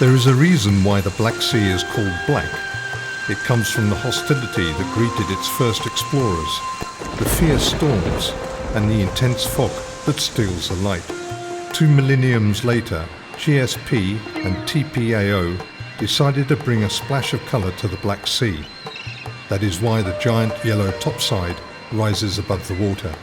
There is a reason why the Black Sea is called black. It comes from the hostility that greeted its first explorers, the fierce storms, and the intense fog that steals the light. 2 millenniums later, GSP and TPAO decided to bring a splash of colour to the Black Sea. That is why the giant yellow topside rises above the water.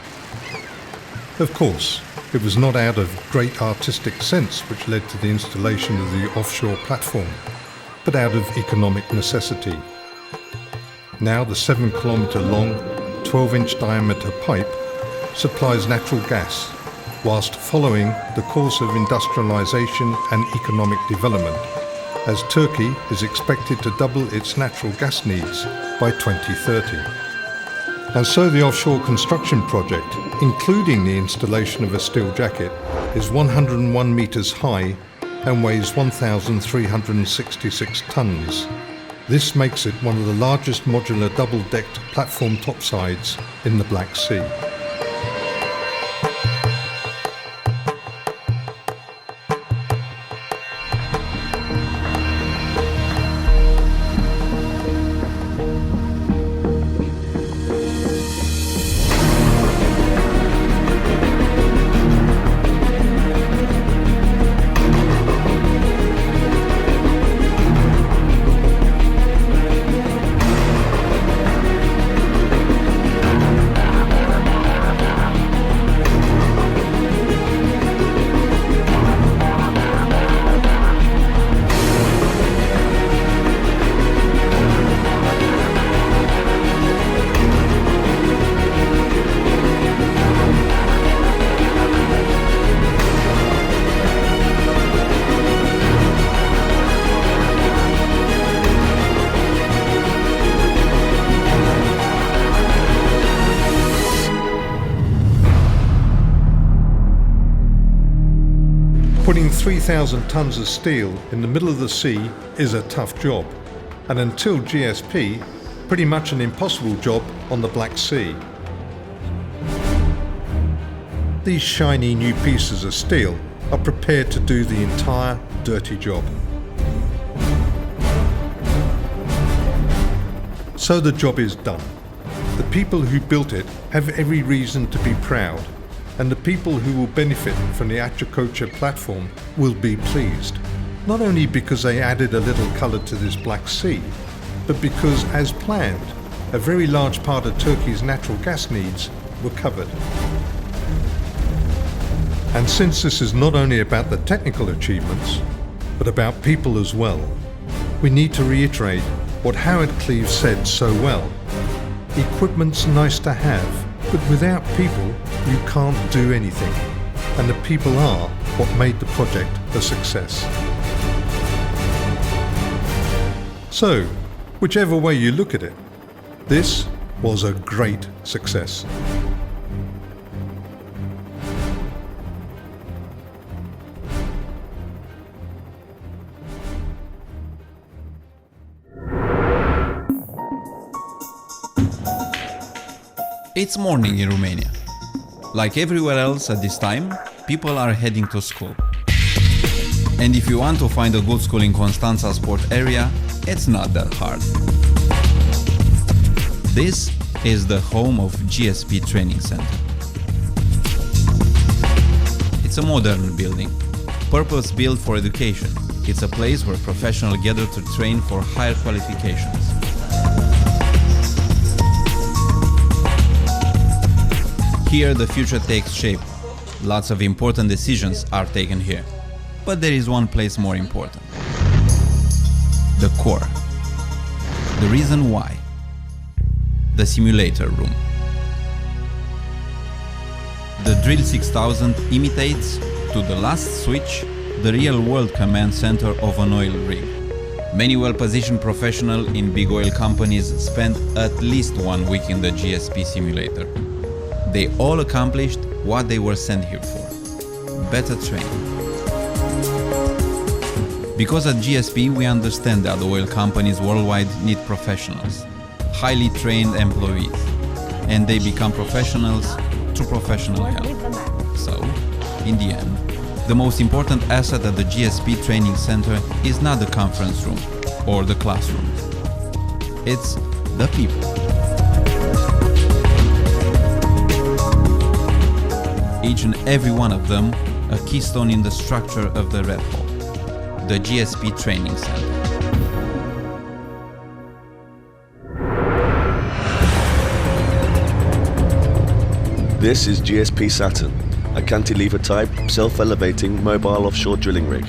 Of course, it was not out of great artistic sense which led to the installation of the offshore platform, but out of economic necessity. Now the 7-kilometre long, 12-inch diameter pipe supplies natural gas, whilst following the course of industrialisation and economic development, as Turkey is expected to double its natural gas needs by 2030. And so the offshore construction project, including the installation of a steel jacket, is 101 metres high and weighs 1,366 tonnes. This makes it one of the largest modular double-decked platform topsides in the Black Sea. Putting 3,000 tonnes of steel in the middle of the sea is a tough job, and until GSP, pretty much an impossible job on the Black Sea. These shiny new pieces of steel are prepared to do the entire dirty job. So the job is done. The people who built it have every reason to be proud, and the people who will benefit from the Achakocha platform will be pleased. Not only because they added a little colour to this Black Sea, but because, as planned, a very large part of Turkey's natural gas needs were covered. And since this is not only about the technical achievements, but about people as well, we need to reiterate what Howard Cleves said so well. Equipment's nice to have, but without people, you can't do anything. And the people are what made the project a success. So, whichever way you look at it, this was a great success. It's morning in Romania. Like everywhere else at this time, people are heading to school. And if you want to find a good school in Constanța sport area, it's not that hard. This is the home of GSP Training Center. It's a modern building, purpose-built for education. It's a place where professionals gather to train for higher qualifications. Here the future takes shape. Lots of important decisions are taken here. But there is one place more important. The core. The reason why. The simulator room. The Drill 6000 imitates, to the last switch, the real-world command center of an oil rig. Many well-positioned professionals in big oil companies spent at least 1 week in the GSP simulator. They all accomplished what they were sent here for: better training. Because at GSP we understand that oil companies worldwide need professionals, highly trained employees, and they become professionals through professional help. So, in the end, The most important asset at the GSP Training Center is not the conference room or the classrooms. It's the people. Each and every one of them a keystone in the structure of the Red Hall, the GSP Training Center. This is GSP Saturn, a cantilever-type, self-elevating mobile offshore drilling rig.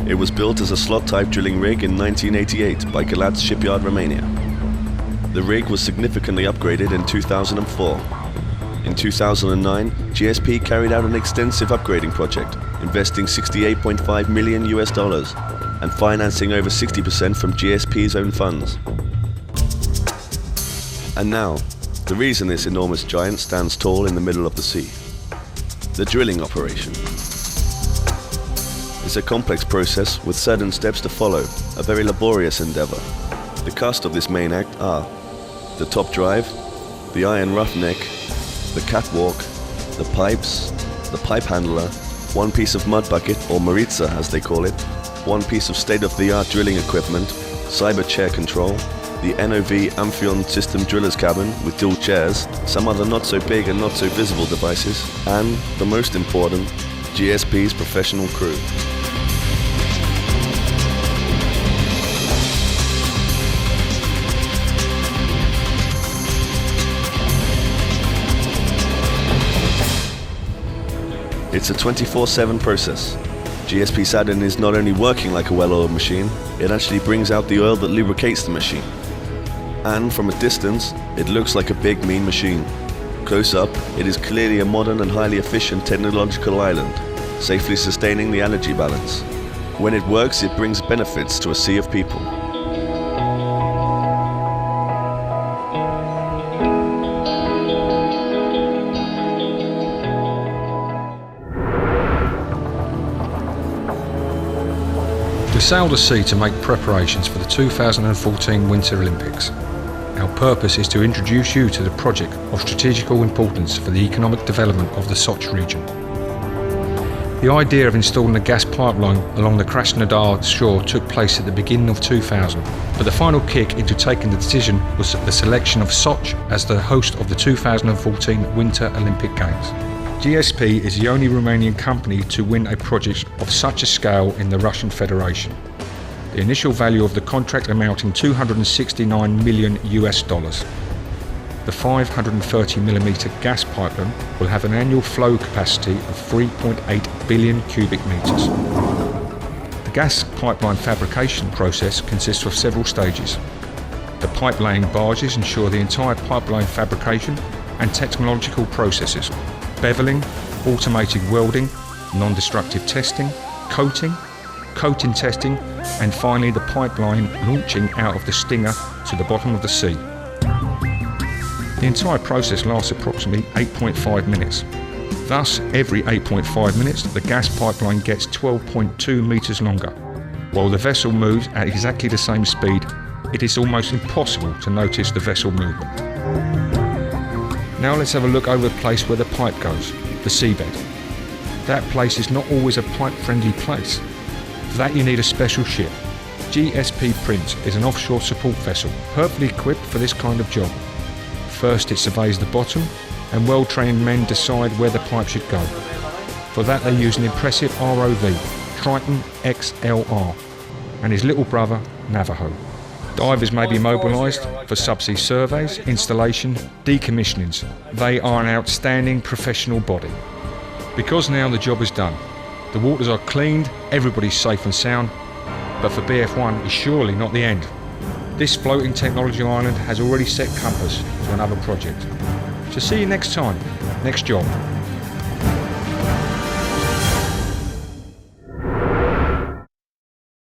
It was built as a slot-type drilling rig in 1988 by Galați Shipyard, Romania. The rig was significantly upgraded in 2004. In 2009, GSP carried out an extensive upgrading project, investing $68.5 million and financing over 60% from GSP's own funds. And now, the reason this enormous giant stands tall in the middle of the sea. The drilling operation. It's a complex process with certain steps to follow, a very laborious endeavor. The cast of this main act are the top drive, the iron roughneck, the catwalk, the pipes, the pipe handler, one piece of mud bucket, or maritza as they call it, one piece of state-of-the-art drilling equipment, cyber chair control, the NOV Amphion system driller's cabin with dual chairs, some other not so big and not so visible devices, and, the most important, GSP's professional crew. It's a 24/7 process. GSP Saturn is not only working like a well-oiled machine, it actually brings out the oil that lubricates the machine. And from a distance, it looks like a big mean machine. Close up, it is clearly a modern and highly efficient technological island, safely sustaining the energy balance. When it works, it brings benefits to a sea of people. We sail the sea to make preparations for the 2014 Winter Olympics. Our purpose is to introduce you to the project of strategical importance for the economic development of the Sochi region. The idea of installing a gas pipeline along the Krasnodar shore took place at the beginning of 2000, but the final kick into taking the decision was the selection of Sochi as the host of the 2014 Winter Olympic Games. GSP is the only Romanian company to win a project of such a scale in the Russian Federation. The initial value of the contract amounting $269 million. The 530mm gas pipeline will have an annual flow capacity of 3.8 billion cubic meters. The gas pipeline fabrication process consists of several stages. The pipe laying barges ensure the entire pipeline fabrication and technological processes. Beveling, automated welding, non-destructive testing, coating testing, and finally the pipeline launching out of the stinger to the bottom of the sea. The entire process lasts approximately 8.5 minutes. Thus, every 8.5 minutes, the gas pipeline gets 12.2 meters longer. While the vessel moves at exactly the same speed, it is almost impossible to notice the vessel movement. Now let's have a look over the place where the pipe goes, the seabed. That place is not always a pipe-friendly place. For that you need a special ship. GSP Prince is an offshore support vessel, perfectly equipped for this kind of job. First it surveys the bottom, and well-trained men decide where the pipe should go. For that they use an impressive ROV, Triton XLR, and his little brother, Navajo. Divers may be mobilised for subsea surveys, installation, decommissionings. They are an outstanding professional body. Because now the job is done, the waters are cleaned, everybody's safe and sound, but for BF1 is surely not the end. This floating technology island has already set compass to another project. So see you next time, next job.